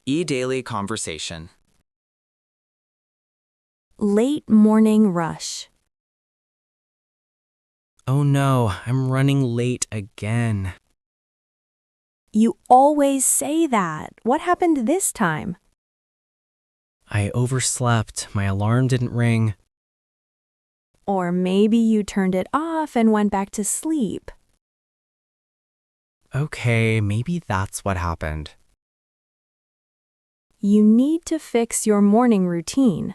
EDaily conversation. Late morning rush. Oh no, I'm running late again. You always say that. What happened this time? I overslept, my alarm didn't ring. Or maybe you turned it off and went back to sleep. Okay, maybe that's what happened. You need to fix your morning routine.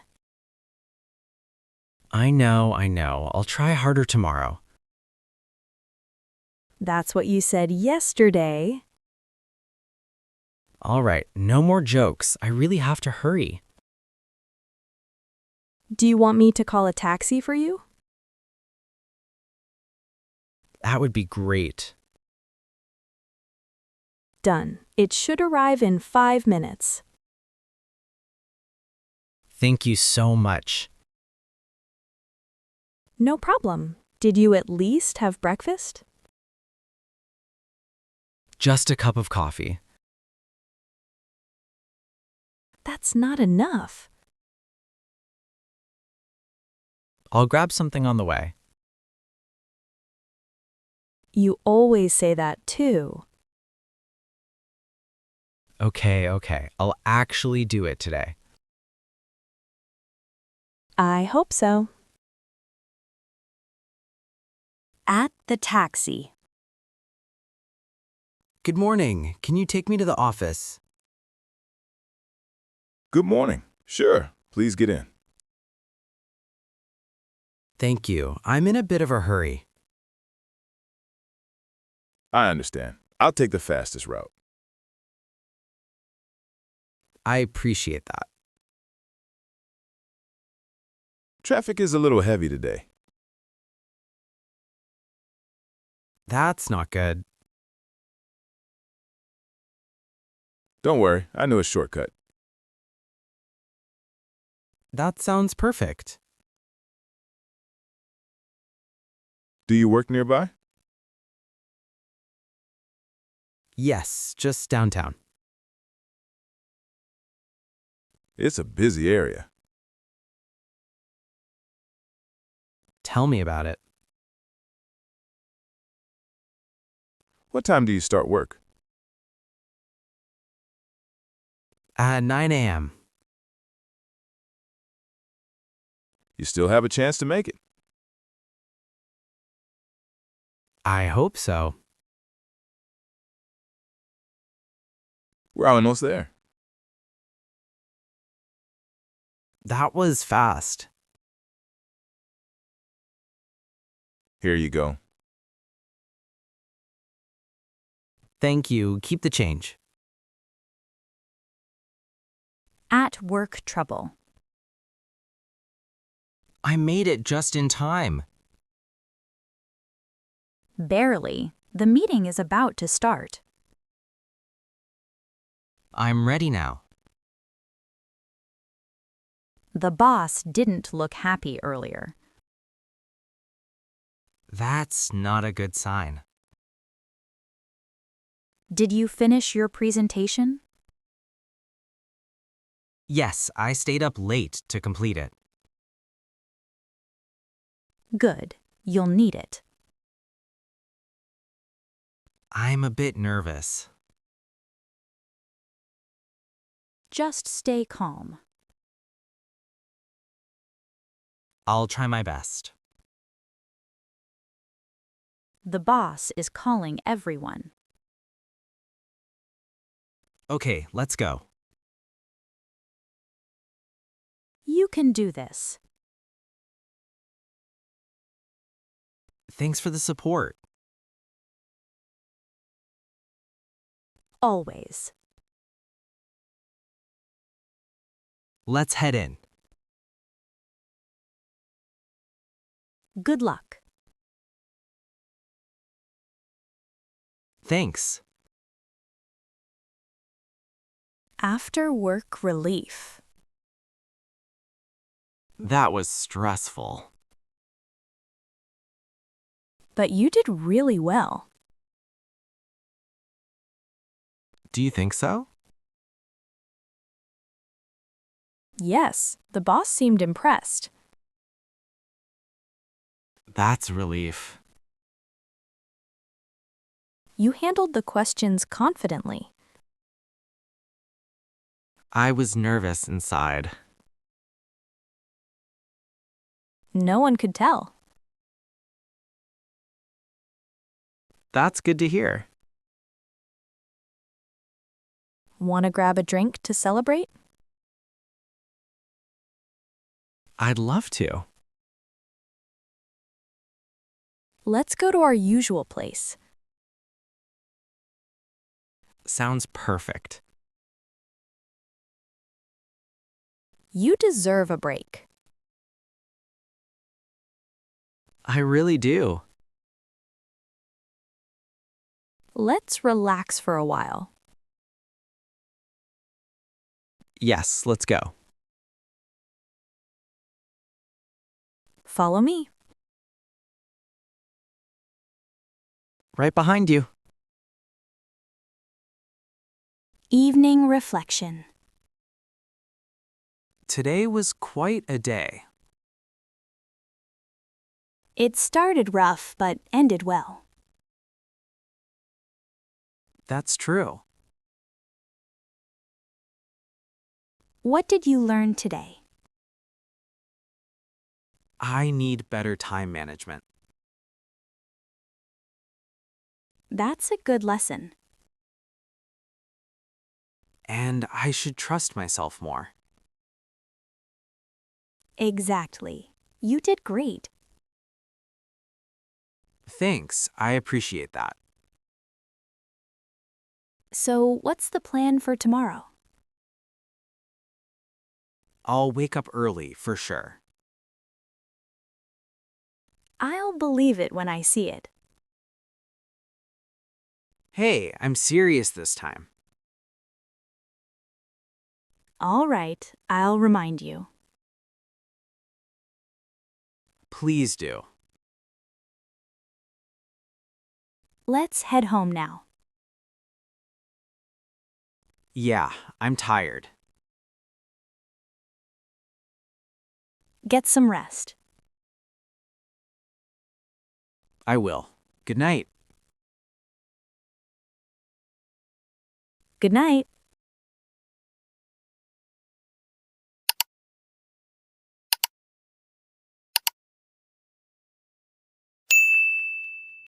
I know. I'll try harder tomorrow. That's what you said yesterday. All right, no more jokes. I really have to hurry. Do you want me to call a taxi for you? That would be great. Done. It should arrive in 5 minutes. Thank you so much. No problem. Did you at least have breakfast? Just a cup of coffee. That's not enough. I'll grab something on the way. You always say that too. Okay. I'll actually do it today. I hope so. At the taxi. Good morning. Can you take me to the office? Good morning. Sure, please get in. Thank you. I'm in a bit of a hurry. I understand. I'll take the fastest route. I appreciate that. Traffic is a little heavy today. That's not good. Don't worry, I know a shortcut. That sounds perfect. Do you work nearby? Yes, just downtown. It's a busy area. Tell me about it. What time do you start work? At 9 a.m. You still have a chance to make it. I hope so. We're almost there. That was fast. Here you go. Thank you. Keep the change. At work trouble. I made it just in time. Barely. The meeting is about to start. I'm ready now. The boss didn't look happy earlier. That's not a good sign. Did you finish your presentation? Yes, I stayed up late to complete it. Good. You'll need it. I'm a bit nervous. Just stay calm. I'll try my best. The boss is calling everyone. Okay, let's go. You can do this. Thanks for the support. Always. Let's head in. Good luck. Thanks. After work relief. That was stressful. But you did really well. Do you think so? Yes, the boss seemed impressed. That's a relief. You handled the questions confidently. I was nervous inside. No one could tell. That's good to hear. Want to grab a drink to celebrate? I'd love to. Let's go to our usual place. Sounds perfect. You deserve a break. I really do. Let's relax for a while. Yes, let's go. Follow me. Right behind you. Evening reflection. Today was quite a day. It started rough but ended well. That's true. What did you learn today? I need better time management. That's a good lesson. And I should trust myself more. Exactly. You did great. Thanks, I appreciate that. So, what's the plan for tomorrow? I'll wake up early for sure. I'll believe it when I see it. Hey, I'm serious this time. All right, I'll remind you. Please do. Let's head home now. Yeah, I'm tired. Get some rest. I will. Good night. Good night.